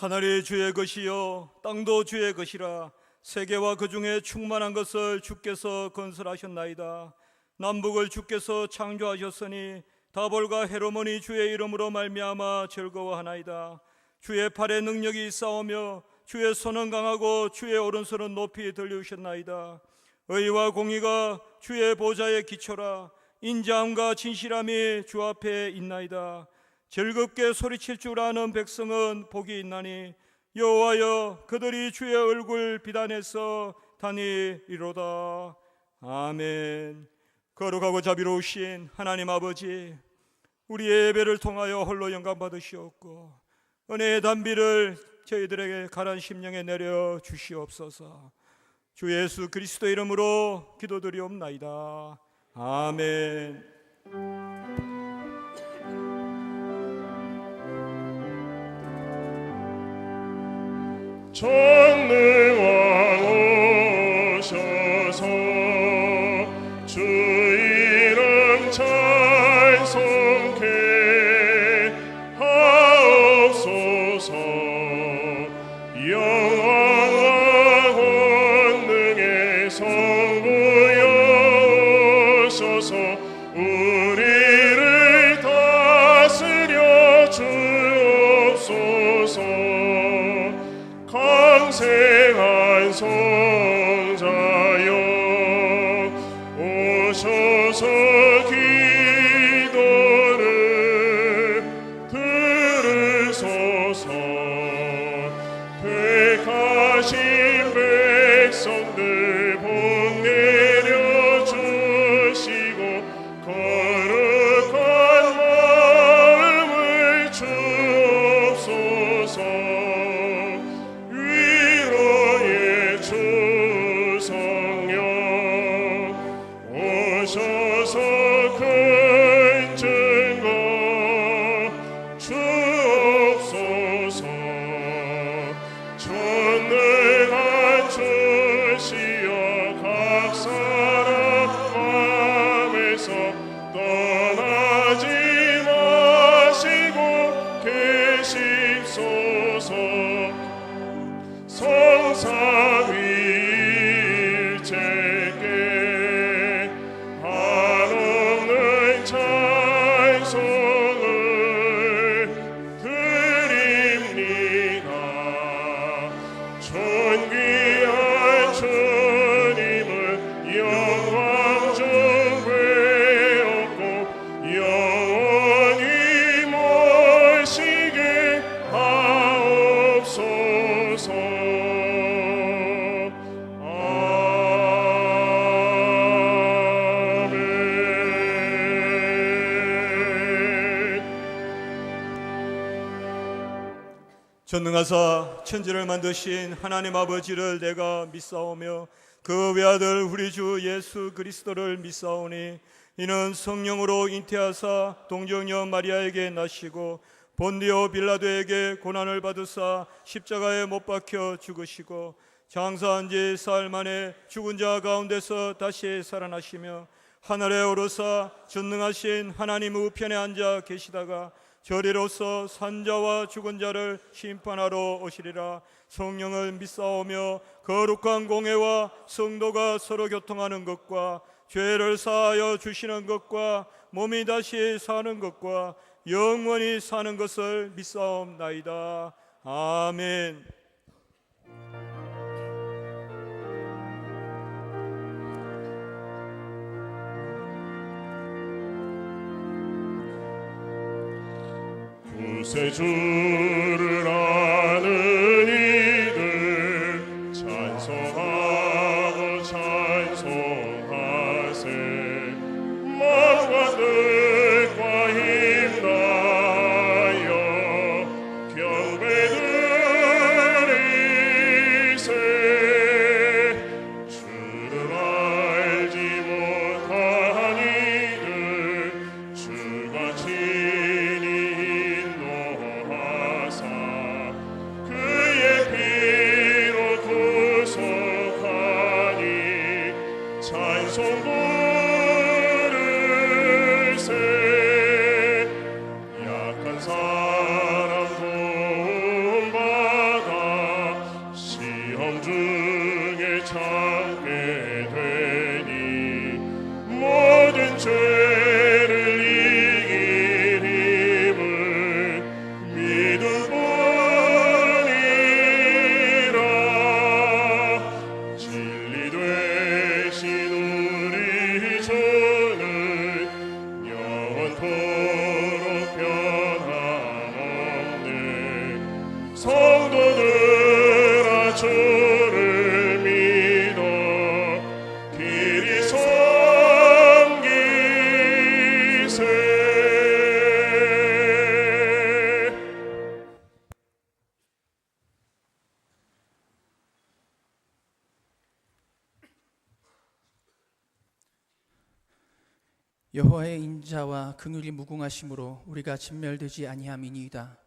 하늘이 주의 것이요 땅도 주의 것이라. 세계와 그 중에 충만한 것을 주께서 건설하셨나이다. 남북을 주께서 창조하셨으니 다볼과 헤르몬이 주의 이름으로 말미암아 즐거워하나이다. 주의 팔에 능력이 있사오며 주의 손은 강하고 주의 오른손은 높이 들리우셨나이다. 의와 공의가 주의 보좌의 기초라. 인자함과 진실함이 주 앞에 있나이다. 즐겁게 소리칠 줄 아는 백성은 복이 있나니 여호와여 그들이 주의 얼굴 비단에서 다니리로다. 아멘. 거룩하고 자비로우신 하나님 아버지, 우리의 예배를 통하여 홀로 영광 받으시옵고 은혜의 단비를 저희들에게 가란 심령에 내려 주시옵소서. 주 예수 그리스도 이름으로 기도드리옵나이다. 아멘. 전능왕 오셔서 주 이름 찬송케 하옵소서. 영원한 권능의 성부여 오셔서 우리를 다스려 주옵소서. 강생한 성자여 오셔서 기도를 들으소서. 택하신 백성들 복 내려주시고 거룩한 마음을 주옵소서. 오셔서 큰 증거 주옵소서. 전능한 주시여 각 사람 마음에서 떠나지 마시고 계십소서. 성삼위일체께 한없는 찬송을 드립니다. 존귀한 주님을 영광 중 배웠고 영원히 모시게 하옵소서. 전능하사 천지를 만드신 하나님 아버지를 내가 믿사오며 그 외아들 우리 주 예수 그리스도를 믿사오니 이는 성령으로 잉태하사 동정녀 마리아에게 나시고 본디오 빌라도에게 고난을 받으사 십자가에 못 박혀 죽으시고 장사한 지 사흘 만에 죽은 자 가운데서 다시 살아나시며 하늘에 오르사 전능하신 하나님 우편에 앉아 계시다가 저리로서 산자와 죽은 자를 심판하러 오시리라. 성령을 믿사오며 거룩한 공회와 성도가 서로 교통하는 것과 죄를 사하여 주시는 것과 몸이 다시 사는 것과 영원히 사는 것을 믿사옵나이다. 아멘. 구세주를 아는 이들 찬송하고 찬송하세. 마음과 뜻과 힘다하여 경배드리세. 주를 알지 못한 이들 주가 친히 인도하사 여호와의 인자와 긍휼이 무궁하심으로 우리가 진멸되지 아니함이니이다.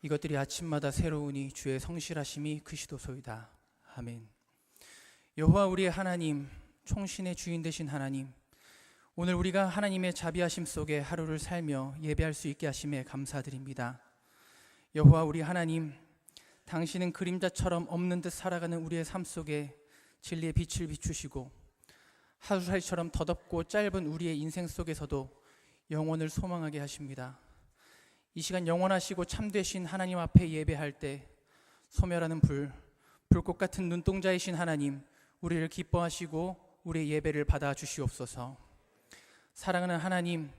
이것들이 아침마다 새로우니 주의 성실하심이 크시도소이다. 아멘. 여호와 우리의 하나님, 총신의 주인 되신 하나님, 오늘 우리가 하나님의 자비하심 속에 하루를 살며 예배할 수 있게 하심에 감사드립니다. 여호와 우리 하나님, 당신은 그림자처럼 없는 듯 살아가는 우리의 삶 속에 진리의 빛을 비추시고 하루살이처럼 더덥고 짧은 우리의 인생 속에서도 영원을 소망하게 하십니다. 이 시간 영원하시고 참되신 하나님 앞에 예배할 때 소멸하는 불꽃 같은 눈동자이신 하나님, 우리를 기뻐하시고 우리의 예배를 받아 주시옵소서. 사랑하는 하나님,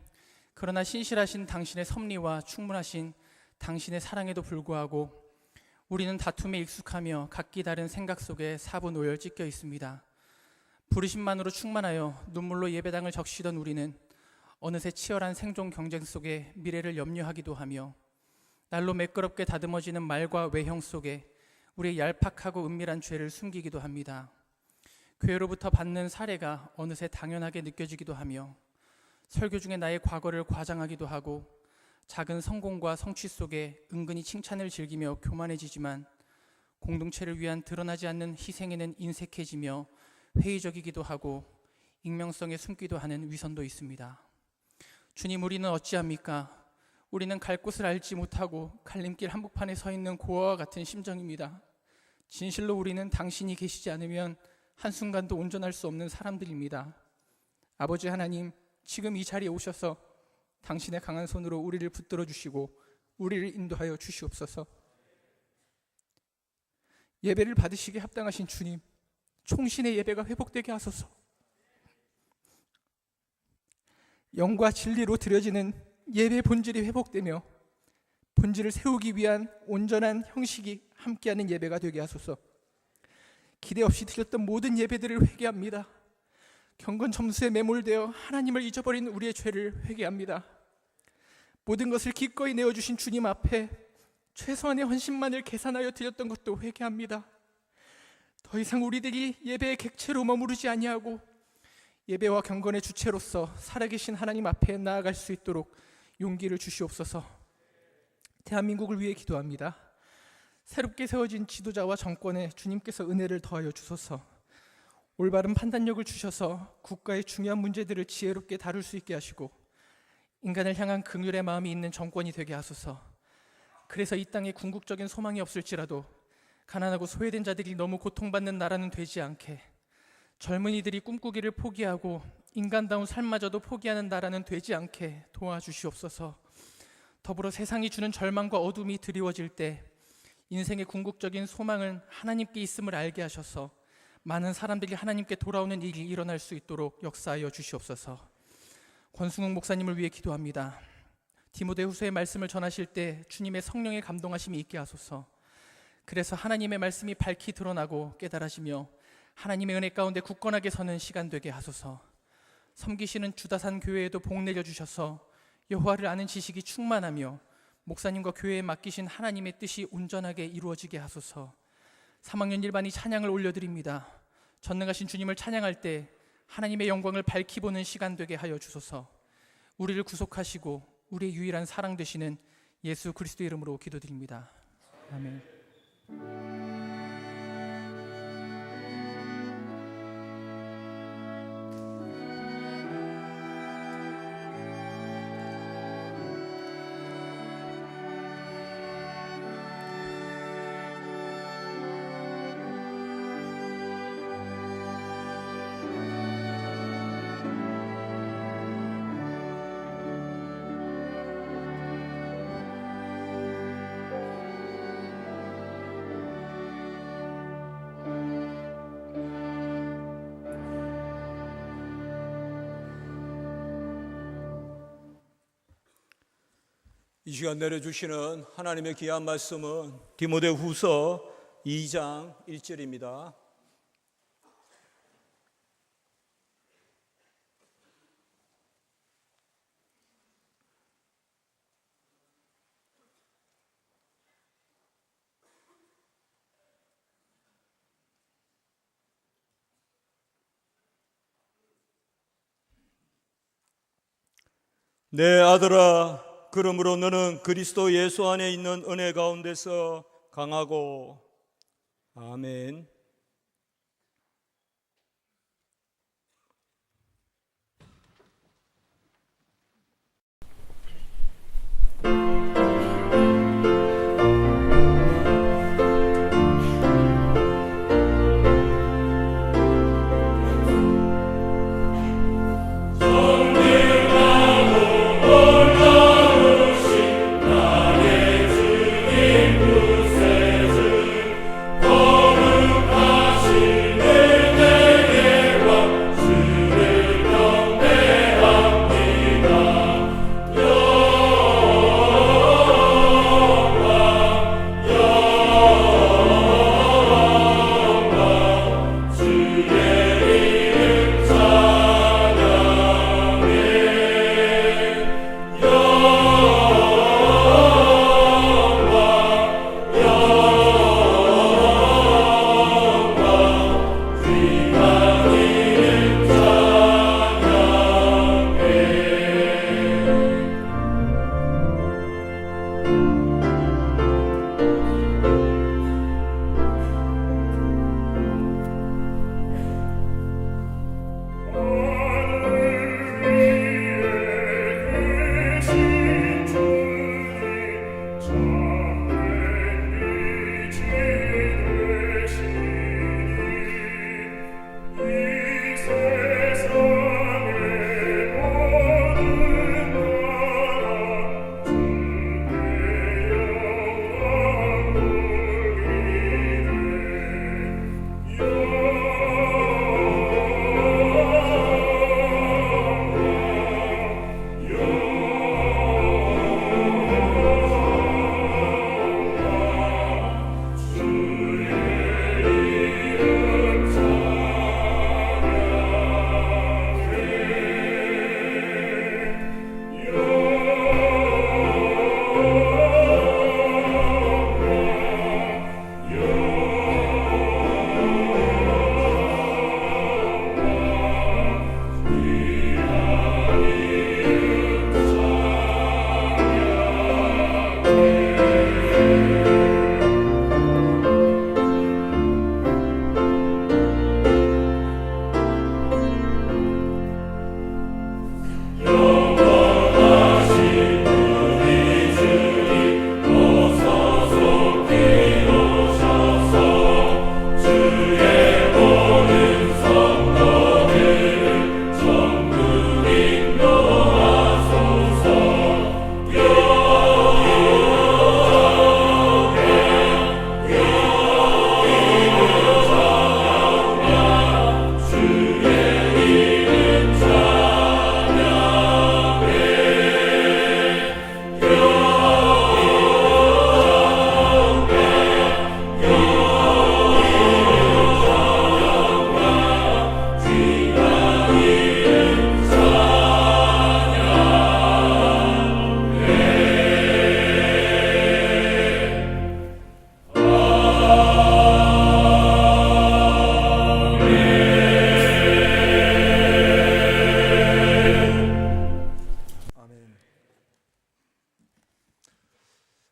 그러나 신실하신 당신의 섭리와 충분하신 당신의 사랑에도 불구하고 우리는 다툼에 익숙하며 각기 다른 생각 속에 사분오열 찢겨 있습니다. 부르심만으로 충만하여 눈물로 예배당을 적시던 우리는 어느새 치열한 생존 경쟁 속에 미래를 염려하기도 하며 날로 매끄럽게 다듬어지는 말과 외형 속에 우리의 얄팍하고 은밀한 죄를 숨기기도 합니다. 교회로부터 받는 사례가 어느새 당연하게 느껴지기도 하며 설교 중에 나의 과거를 과장하기도 하고 작은 성공과 성취 속에 은근히 칭찬을 즐기며 교만해지지만 공동체를 위한 드러나지 않는 희생에는 인색해지며 회의적이기도 하고 익명성에 숨기도 하는 위선도 있습니다. 주님, 우리는 어찌합니까? 우리는 갈 곳을 알지 못하고 갈림길 한복판에 서 있는 고아와 같은 심정입니다. 진실로 우리는 당신이 계시지 않으면 한순간도 온전할 수 없는 사람들입니다. 아버지 하나님, 지금 이 자리에 오셔서 당신의 강한 손으로 우리를 붙들어 주시고 우리를 인도하여 주시옵소서. 예배를 받으시기에 합당하신 주님, 총신의 예배가 회복되게 하소서. 영과 진리로 드려지는 예배 본질이 회복되며 본질을 세우기 위한 온전한 형식이 함께하는 예배가 되게 하소서. 기대 없이 드렸던 모든 예배들을 회개합니다. 경건 점수에 매몰되어 하나님을 잊어버린 우리의 죄를 회개합니다. 모든 것을 기꺼이 내어주신 주님 앞에 최소한의 헌신만을 계산하여 드렸던 것도 회개합니다. 더 이상 우리들이 예배의 객체로 머무르지 아니하고 예배와 경건의 주체로서 살아계신 하나님 앞에 나아갈 수 있도록 용기를 주시옵소서. 대한민국을 위해 기도합니다. 새롭게 세워진 지도자와 정권에 주님께서 은혜를 더하여 주소서. 올바른 판단력을 주셔서 국가의 중요한 문제들을 지혜롭게 다룰 수 있게 하시고 인간을 향한 긍휼의 마음이 있는 정권이 되게 하소서. 그래서 이 땅에 궁극적인 소망이 없을지라도 가난하고 소외된 자들이 너무 고통받는 나라는 되지 않게, 젊은이들이 꿈꾸기를 포기하고 인간다운 삶마저도 포기하는 나라는 되지 않게 도와주시옵소서. 더불어 세상이 주는 절망과 어둠이 드리워질 때 인생의 궁극적인 소망은 하나님께 있음을 알게 하셔서 많은 사람들이 하나님께 돌아오는 일이 일어날 수 있도록 역사하여 주시옵소서. 권승욱 목사님을 위해 기도합니다. 디모데후서의 말씀을 전하실 때 주님의 성령의 감동하심이 있게 하소서. 그래서 하나님의 말씀이 밝히 드러나고 깨달아지며 하나님의 은혜 가운데 굳건하게 서는 시간 되게 하소서. 섬기시는 주다산 교회에도 복 내려주셔서 여호와를 아는 지식이 충만하며 목사님과 교회에 맡기신 하나님의 뜻이 온전하게 이루어지게 하소서. 3학년 1반이 찬양을 올려드립니다. 전능하신 주님을 찬양할 때 하나님의 영광을 밝히 보는 시간 되게 하여 주소서. 우리를 구속하시고 우리의 유일한 사랑 되시는 예수 그리스도 이름으로 기도드립니다. 아멘. 이 시간 내려주시는 하나님의 귀한 말씀은 디모데후서 2장 1절입니다. 내 아들아, 그러므로 너는 그리스도 예수 안에 있는 은혜 가운데서 강하고. 아멘.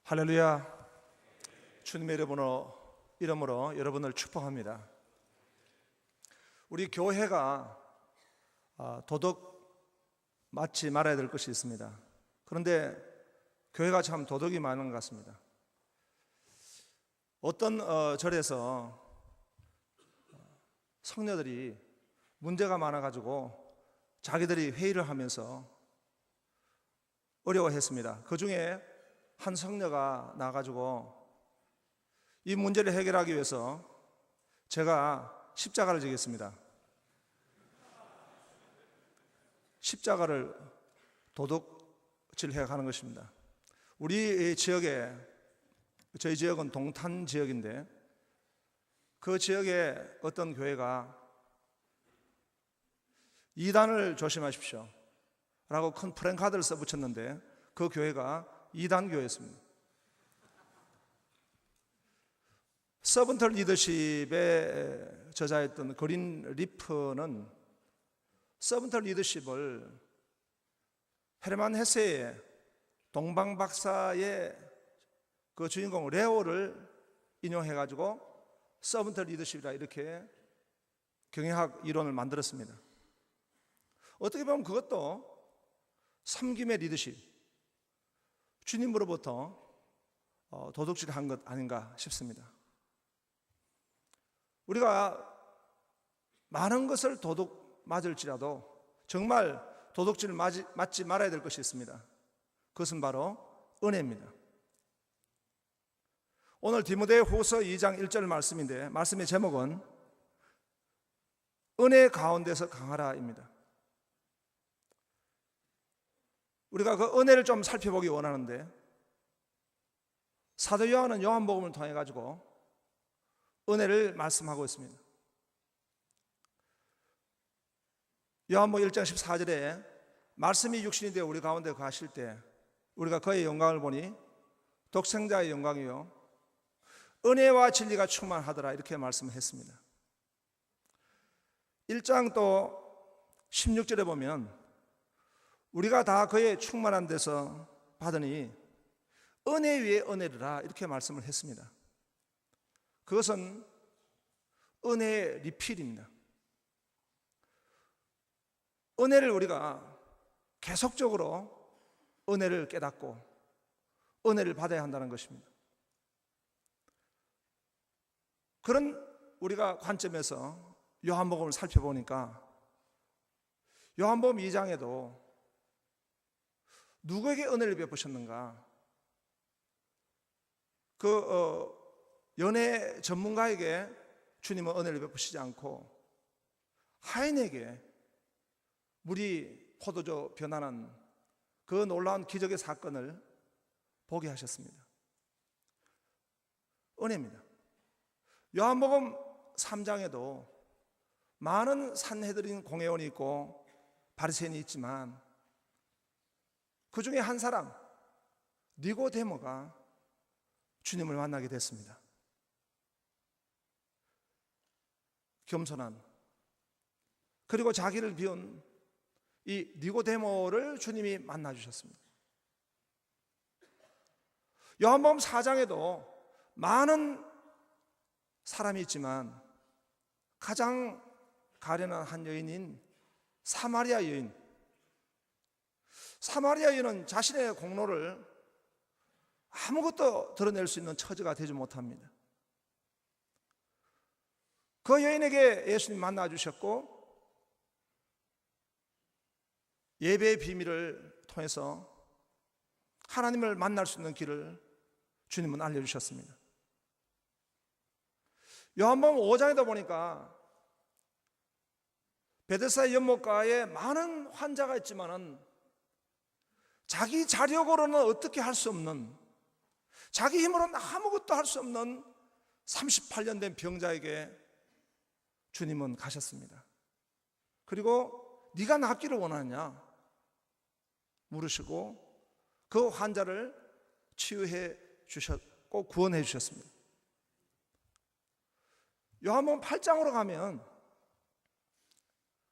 할렐루야. 주님의 이름으로 여러분을 축복합니다. 우리 교회가 도덕 맞지 말아야 될 것이 있습니다. 그런데 교회가 참 도덕이 많은 것 같습니다. 어떤 절에서 성녀들이 문제가 많아가지고 자기들이 회의를 하면서 어려워했습니다. 그 중에 한 성녀가 나가지고 이 문제를 해결하기 위해서 제가 십자가를 지겠습니다. 십자가를 도둑질해 가는 것입니다. 우리 지역에, 저희 지역은 동탄 지역인데 그 지역에 어떤 교회가 이단을 조심하십시오 라고 큰 프랭카드를 써붙였는데 그 교회가 이단 교회였습니다. 서번트 리더십의 저자였던 그린 리프는 서번트 리더십을 헤르만 헤세의 동방박사의 그 주인공 레오를 인용해가지고 서번트 리더십이라 이렇게 경영학 이론을 만들었습니다. 어떻게 보면 그것도 섬김의 리더십, 주님으로부터 도둑질한 것 아닌가 싶습니다. 우리가 많은 것을 도둑 맞을지라도 정말 도둑질을 맞지 말아야 될 것이 있습니다. 그것은 바로 은혜입니다. 오늘 디모데후서 2장 1절 말씀인데, 말씀의 제목은 은혜 가운데서 강하라입니다. 우리가 그 은혜를 좀 살펴보기 원하는데, 사도 요한은 요한복음을 통해 가지고 은혜를 말씀하고 있습니다. 요한복음 1장 14절에 말씀이 육신이 되어 우리 가운데 거하실 때 우리가 그의 영광을 보니 독생자의 영광이요 은혜와 진리가 충만하더라, 이렇게 말씀했습니다. 1장 또 16절에 보면 우리가 다 그의 충만한 데서 받으니 은혜 위에 은혜라, 이렇게 말씀을 했습니다. 그것은 은혜의 리필입니다. 은혜를 우리가 계속적으로 은혜를 깨닫고 은혜를 받아야 한다는 것입니다. 그런 우리가 관점에서 요한복음을 살펴보니까 요한복음 2장에도 누구에게 은혜를 베푸셨는가? 연애 전문가에게 주님은 은혜를 베푸시지 않고 하인에게 물이 포도주 변하는 그 놀라운 기적의 사건을 보게 하셨습니다. 은혜입니다. 요한복음 3장에도 많은 산헤드린 공회원이 있고 바리새인이 있지만 그 중에 한 사람 니고데모가 주님을 만나게 됐습니다. 겸손한, 그리고 자기를 비운 이 니고데모를 주님이 만나 주셨습니다. 요한복음 4장에도 많은 사람이 있지만 가장 가련한 한 여인인 사마리아 여인, 사마리아 여인은 자신의 공로를 아무것도 드러낼 수 있는 처지가 되지 못합니다. 그 여인에게 예수님 만나 주셨고 예배의 비밀을 통해서 하나님을 만날 수 있는 길을 주님은 알려주셨습니다. 요한복음 5장에도 보니까 베데스다 연못가에 많은 환자가 있지만은 자기 자력으로는 어떻게 할 수 없는, 자기 힘으로는 아무것도 할 수 없는 38년 된 병자에게 주님은 가셨습니다. 그리고 네가 낫기를 원하느냐 물으시고 그 환자를 치유해 주셨고 구원해 주셨습니다. 요한복음 8장으로 가면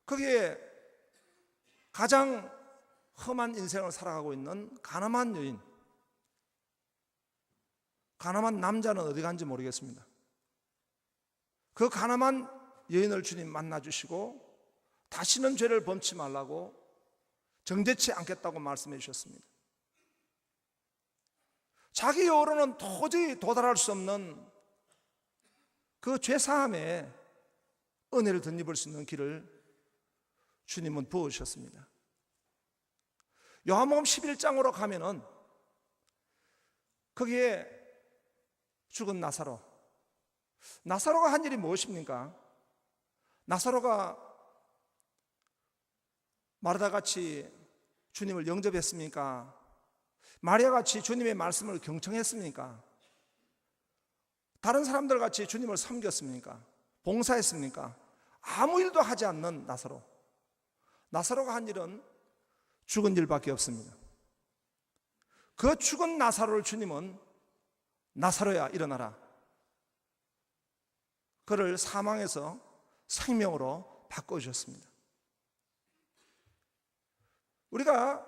거기에 가장 험한 인생을 살아가고 있는 가늠한 여인, 가늠한 남자는 어디 간지 모르겠습니다. 그 가늠한 여인을 주님 만나 주시고 다시는 죄를 범치 말라고 정죄치 않겠다고 말씀해 주셨습니다. 자기 여로는 도저히 도달할 수 없는 그 죄사함에 은혜를 덧입을 수 있는 길을 주님은 부어주셨습니다. 요한복음 11장으로 가면은 거기에 죽은 나사로가 한 일이 무엇입니까? 나사로가 마르다같이 주님을 영접했습니까? 마리아같이 주님의 말씀을 경청했습니까? 다른 사람들같이 주님을 섬겼습니까? 봉사했습니까? 아무 일도 하지 않는 나사로가 한 일은 죽은 일밖에 없습니다. 그 죽은 나사로를 주님은 나사로야 일어나라, 그를 사망에서 생명으로 바꿔주셨습니다. 우리가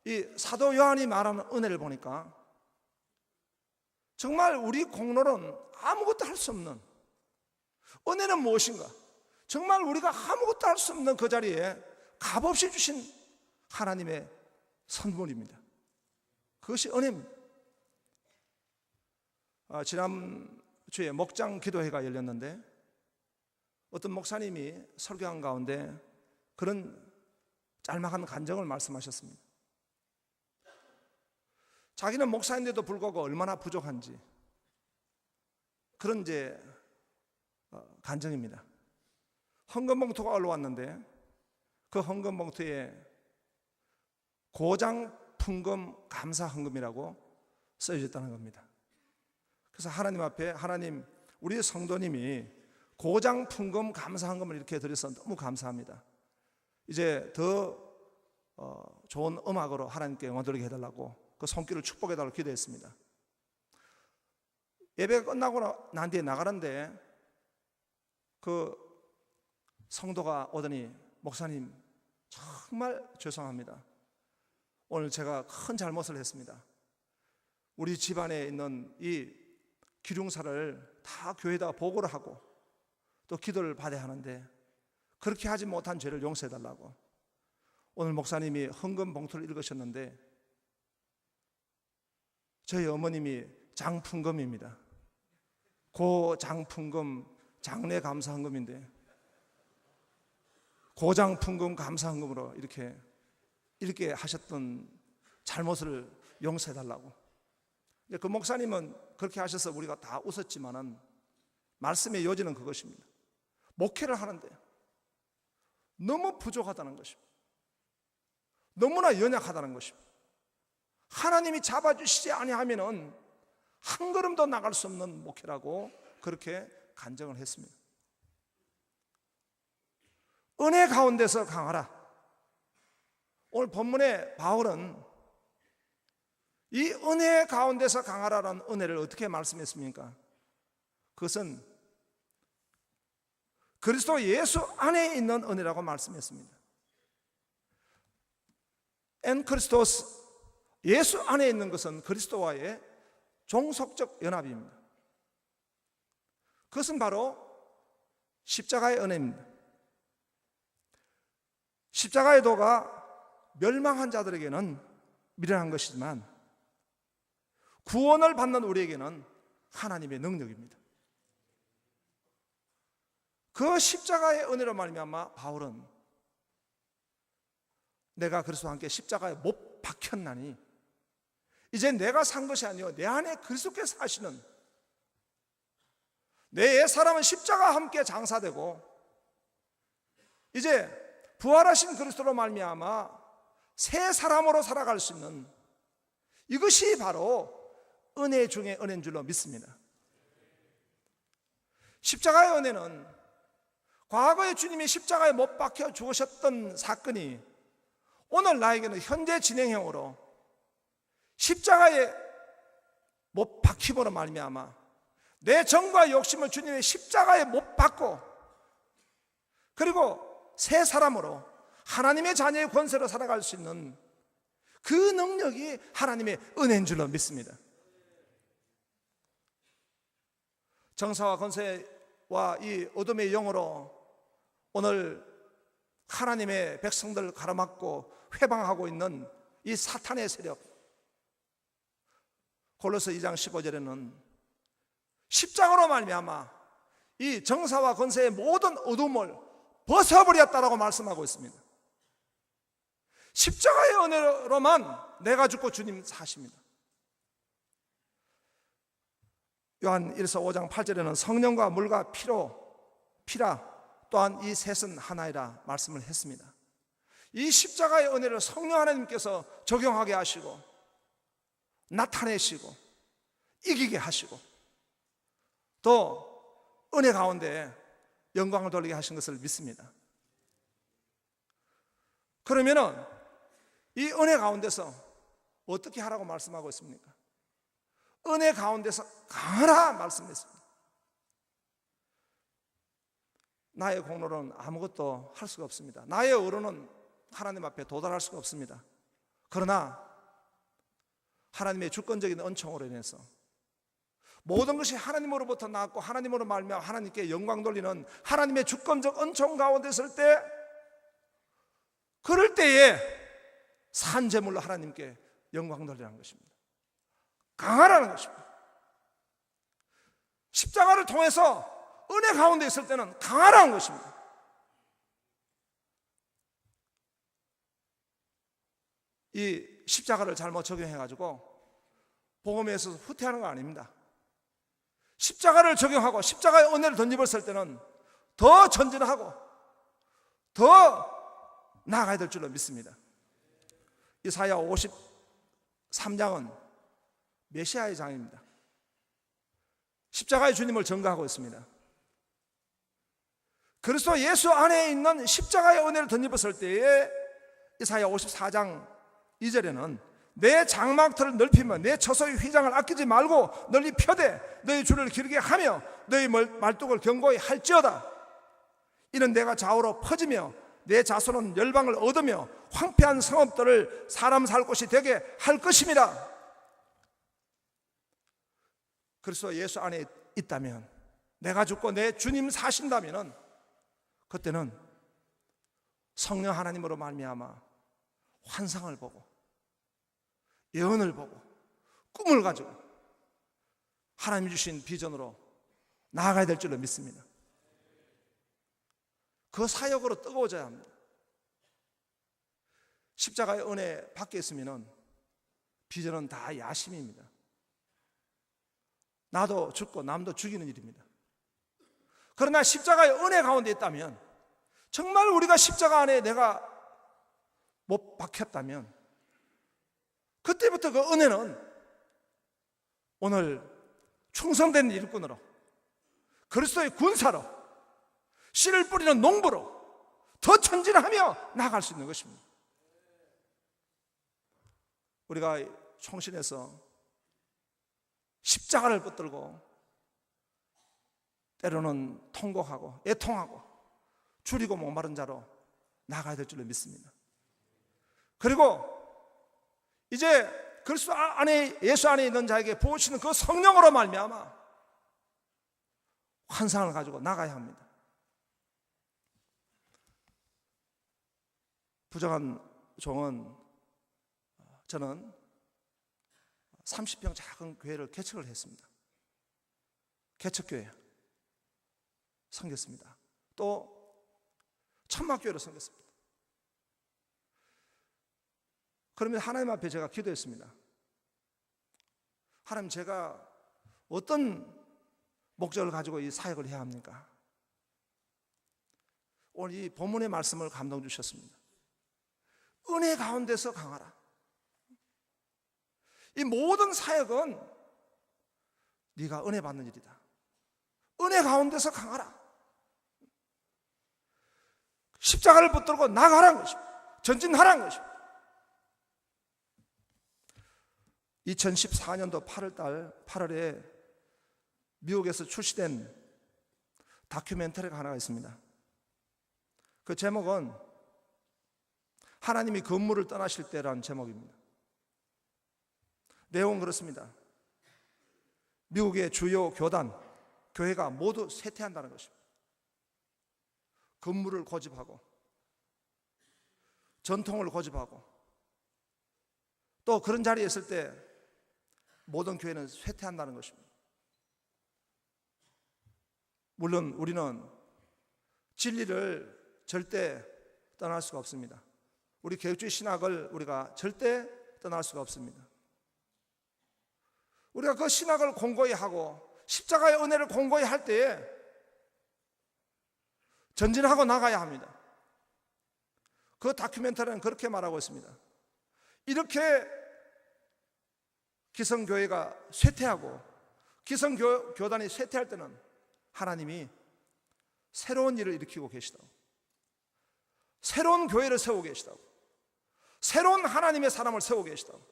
이 사도 요한이 말하는 은혜를 보니까 정말 우리 공로는 아무것도 할 수 없는, 은혜는 무엇인가? 정말 우리가 아무것도 할 수 없는 그 자리에 값없이 주신 하나님의 선물입니다. 그것이 은혜입니다. 지난주에 목장 기도회가 열렸는데 어떤 목사님이 설교한 가운데 그런 짤막한 간증을 말씀하셨습니다. 자기는 목사인데도 불구하고 얼마나 부족한지, 그런 이제 간증입니다. 헌금봉투가 올라왔는데 그 헌금봉투에 고장풍금 감사헌금이라고 써있다는 겁니다. 그래서 하나님 앞에, 하나님, 우리 성도님이 고장풍금 감사헌금을 이렇게 드려서 너무 감사합니다. 이제 더 좋은 음악으로 하나님께 영광 돌리게 해달라고 그 손길을 축복해달라고 기도했습니다. 예배가 끝나고 난 뒤에 나가는데 그 성도가 오더니, 목사님 정말 죄송합니다. 오늘 제가 큰 잘못을 했습니다. 우리 집안에 있는 이 기륭사를 다 교회에다가 보고를 하고 또 기도를 받아야 하는데 그렇게 하지 못한 죄를 용서해달라고. 오늘 목사님이 헌금 봉투를 읽으셨는데 저희 어머님이 장풍금입니다. 고장풍금 장례 감사헌금인데 고장풍금 감사헌금으로 이렇게 하셨던 잘못을 용서해달라고. 그 목사님은 그렇게 하셔서 우리가 다 웃었지만은 말씀의 요지는 그것입니다. 목회를 하는데 너무 부족하다는 것입니다. 너무나 연약하다는 것입니다. 하나님이 잡아주시지 아니하면은 한 걸음도 나갈 수 없는 목회라고 그렇게 간증을 했습니다. 은혜 가운데서 강하라. 오늘 본문의 바울은 이 은혜 가운데서 강하라라는 은혜를 어떻게 말씀했습니까? 그것은 그리스도 예수 안에 있는 은혜라고 말씀했습니다. 엔 크리스토스, 예수 안에 있는 것은 그리스도와의 종속적 연합입니다. 그것은 바로 십자가의 은혜입니다. 십자가의 도가 멸망한 자들에게는 미련한 것이지만 구원을 받는 우리에게는 하나님의 능력입니다. 그 십자가의 은혜로 말미암아 바울은 내가 그리스도와 함께 십자가에 못 박혔나니 이제 내가 산 것이 아니요 내 안에 그리스도께서 사시는, 내 옛사람은 십자가와 함께 장사되고 이제 부활하신 그리스도로 말미암아 새 사람으로 살아갈 수 있는, 이것이 바로 은혜 중에 은혜인 줄로 믿습니다. 십자가의 은혜는 과거에 주님이 십자가에 못 박혀 죽으셨던 사건이 오늘 나에게는 현재 진행형으로 십자가에 못 박힘으로 말미암아 내 정과 욕심을 주님의 십자가에 못 박고 그리고 새 사람으로 하나님의 자녀의 권세로 살아갈 수 있는 그 능력이 하나님의 은혜인 줄로 믿습니다. 정사와 권세와 이 어둠의 영으로 오늘 하나님의 백성들을 가로막고 회방하고 있는 이 사탄의 세력, 골로새 2장 15절에는 십자가로 말미암아 이 정사와 권세의 모든 어둠을 벗어버렸다라고 말씀하고 있습니다. 십자가의 은혜로만 내가 죽고 주님 사십니다. 요한 1서 5장 8절에는 성령과 물과 피라 또한 이 셋은 하나이라 말씀을 했습니다. 이 십자가의 은혜를 성령 하나님께서 적용하게 하시고 나타내시고 이기게 하시고 또 은혜 가운데 영광을 돌리게 하신 것을 믿습니다. 그러면은 이 은혜 가운데서 어떻게 하라고 말씀하고 있습니까? 은혜 가운데서 강하라 말씀했습니다. 나의 공로는 아무것도 할 수가 없습니다. 나의 의로는 하나님 앞에 도달할 수가 없습니다. 그러나 하나님의 주권적인 은총으로 인해서 모든 것이 하나님으로부터 나왔고 하나님으로 말미암아 하나님께 영광 돌리는 하나님의 주권적 은총 가운데 있을 때, 그럴 때에 산 제물로 하나님께 영광 돌리라는 것입니다. 강하라는 것입니다. 십자가를 통해서 은혜 가운데 있을 때는 강하라는 것입니다. 이 십자가를 잘못 적용해가지고 복음에 있어서 후퇴하는 거 아닙니다. 십자가를 적용하고 십자가의 은혜를 덧입었을 때는 더 전진하고 더 나아가야 될 줄로 믿습니다. 이사야 53장은 메시아의 장입니다. 십자가의 주님을 전가하고 있습니다. 그리스도 예수 안에 있는 십자가의 은혜를 덧입었을 때에 이사야 54장 2절에는 내 장막틀을 넓히며 내 처소의 휘장을 아끼지 말고 널리 펴되 너희 줄을 길게 하며 너희 말뚝을 견고히 할지어다. 이는 내가 좌우로 퍼지며 내 자손은 열방을 얻으며 황폐한 성읍들을 사람 살 곳이 되게 할 것입니다. 그리스도 예수 안에 있다면, 내가 죽고 내 주님 사신다면, 그때는 성령 하나님으로 말미암아 환상을 보고 예언을 보고 꿈을 가지고 하나님이 주신 비전으로 나아가야 될 줄로 믿습니다. 그 사역으로 뜨거워져야 합니다. 십자가의 은혜 밖에 있으면 비전은 다 야심입니다. 나도 죽고 남도 죽이는 일입니다. 그러나 십자가의 은혜 가운데 있다면, 정말 우리가 십자가 안에 내가 못 박혔다면, 그때부터 그 은혜는 오늘 충성된 일꾼으로, 그리스도의 군사로, 씨를 뿌리는 농부로 더 전진하며 나아갈 수 있는 것입니다. 우리가 총신에서 십자가를 붙들고 때로는 통곡하고 애통하고 줄이고 목마른 자로 나가야 될 줄로 믿습니다. 그리고 이제 그리스도 안에, 예수 안에 있는 자에게 부으시는 그 성령으로 말미암아 환상을 가지고 나가야 합니다. 부정한 종은, 저는 30평 작은 교회를 개척을 했습니다. 개척교회 섬겼습니다. 또 천막교회로 섬겼습니다. 그러면 하나님 앞에 제가 기도했습니다. 하나님, 제가 어떤 목적을 가지고 이 사역을 해야 합니까? 오늘 이 본문의 말씀을 감동 주셨습니다. 은혜 가운데서 강하라. 이 모든 사역은 네가 은혜 받는 일이다. 은혜 가운데서 강하라. 십자가를 붙들고 나가라는 것입니다. 전진하라는 것입니다. 2014년도 8월에 미국에서 출시된 다큐멘터리가 하나가 있습니다. 그 제목은 하나님이 건물을 떠나실 때라는 제목입니다. 내용은 그렇습니다. 미국의 주요 교회가 모두 쇠퇴한다는 것입니다. 건물을 고집하고 전통을 고집하고 또 그런 자리에 있을 때 모든 교회는 쇠퇴한다는 것입니다. 물론 우리는 진리를 절대 떠날 수가 없습니다. 우리 개혁주의 신학을 우리가 절대 떠날 수가 없습니다. 우리가 그 신학을 공고히 하고 십자가의 은혜를 공고히 할 때에 전진하고 나가야 합니다. 그 다큐멘터리는 그렇게 말하고 있습니다. 이렇게 기성교회가 쇠퇴하고 기성교단이 쇠퇴할 때는 하나님이 새로운 일을 일으키고 계시다고, 새로운 교회를 세우고 계시다고, 새로운 하나님의 사람을 세우고 계시다고.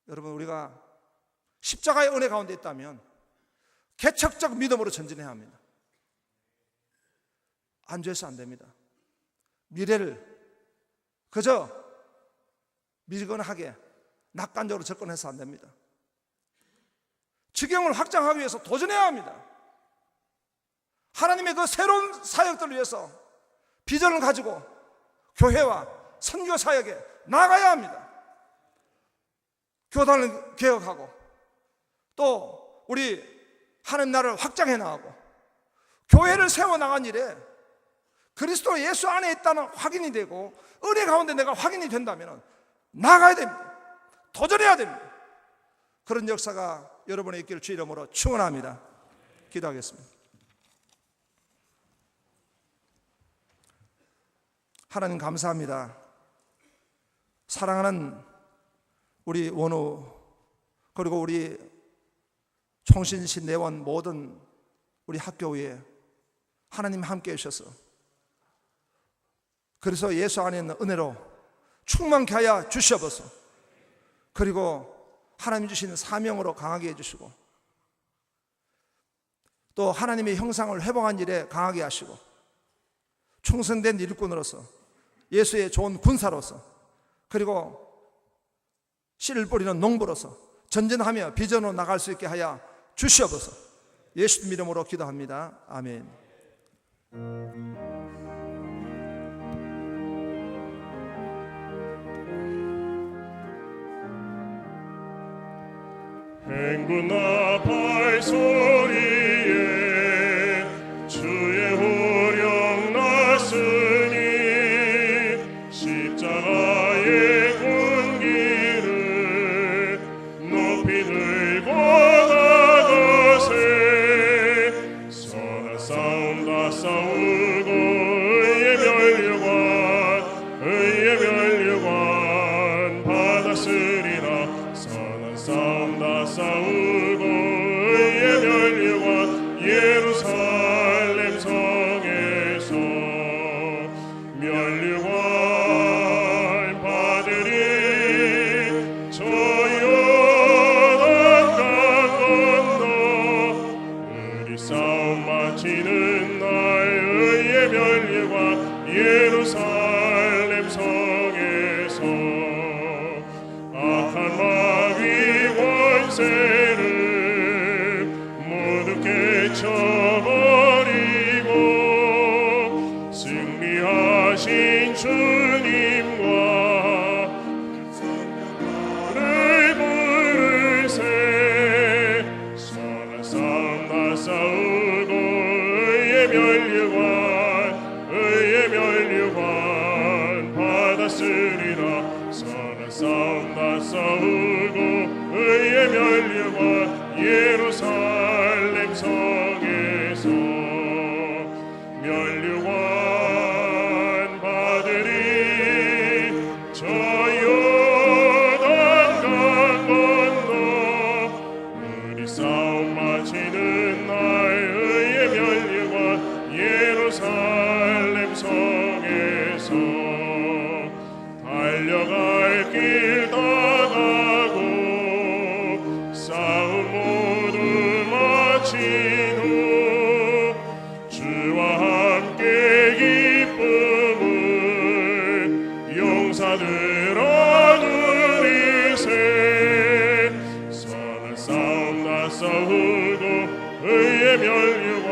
여러분, 우리가 십자가의 은혜 가운데 있다면 개척적 믿음으로 전진해야 합니다. 안주해서 안 됩니다. 미래를 그저 미지근하게 낙관적으로 접근해서 안 됩니다. 지경을 확장하기 위해서 도전해야 합니다. 하나님의 그 새로운 사역들을 위해서 비전을 가지고 교회와 선교 사역에 나가야 합니다. 교단을 개혁하고 또 우리 하나님 나라를 확장해 나가고 교회를 세워나간 일에 그리스도 예수 안에 있다는 확인이 되고 은혜 가운데 내가 확인이 된다면 나가야 됩니다. 도전해야 됩니다. 그런 역사가 여러분의 있기를 주 이름으로 축원합니다. 기도하겠습니다. 하나님 감사합니다. 사랑하는 우리 원우 그리고 우리 총신신 내원 모든 우리 학교에 하나님 함께 해주셔서 그래서 예수 안에 있는 은혜로 충만케 하여 주시옵소서. 그리고 하나님 주신 사명으로 강하게 해주시고 또 하나님의 형상을 회복한 일에 강하게 하시고 충성된 일꾼으로서 예수의 좋은 군사로서 그리고 씨를 뿌리는 농부로서 전진하며 비전으로 나갈 수 있게 하여 주시옵소서. 예수님 이름으로 기도합니다. 아멘. 행군나 발소리에 주의 호령 났으니 십자가의 군기를 높이 들고 나가세. 선한 싸움 다 싸우고 의의 면류관 받았으리라. 선한 싸움 다 싸우고 의의 면류관 예루살렘 성에서 면류관 받으리. 저 요단강 건너 우리 싸움 마치는 날 의의 면류관 예루살렘 성에서 악한 마귀 권세를 모두 깨쳐버리고 승리하신 주님과 를 부르세. 선한 싸움 다 싸우고 의의 면류관 받았으리라. 선한 싸움 다 싸우고 의의 면류관 예루살렘 성에서 면류관 받으리. 저 요단강 건너 우리 싸움 마치는 날 의의 면류관 예루살렘 성에서 달려갈 길 떠나고 싸움 모두 마친 후 주와 함께 기쁨을 용사들아 누리세. 선한 싸움 다 싸우고 의의 면류관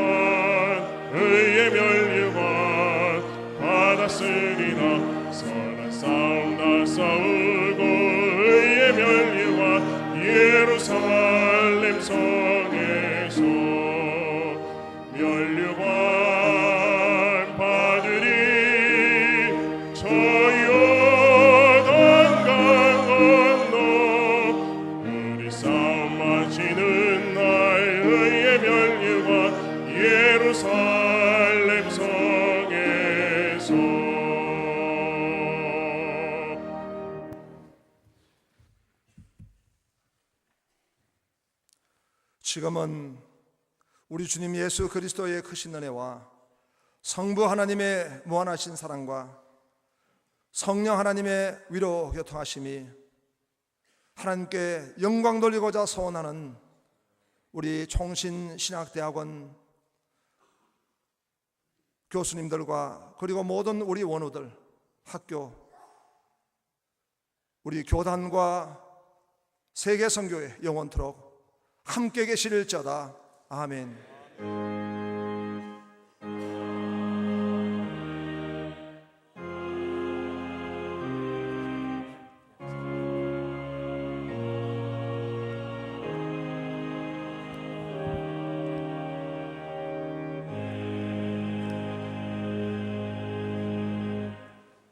받았으리라. 선한 싸움 다 싸우고 의의 면류관 예루살렘 성에서 면류관 받으리. 저 요단강 건너 우리 싸움 마치는 날 의의 면류관 예루살렘 성에서. 지금은 우리 주님 예수 그리스도의 크신 은혜와 성부 하나님의 무한하신 사랑과 성령 하나님의 위로 교통하심이 하나님께 영광 돌리고자 소원하는 우리 총신신학대학원 교수님들과 그리고 모든 우리 원우들, 학교 우리 교단과 세계 선교회 영원토록 함께 계실지어다. 아멘.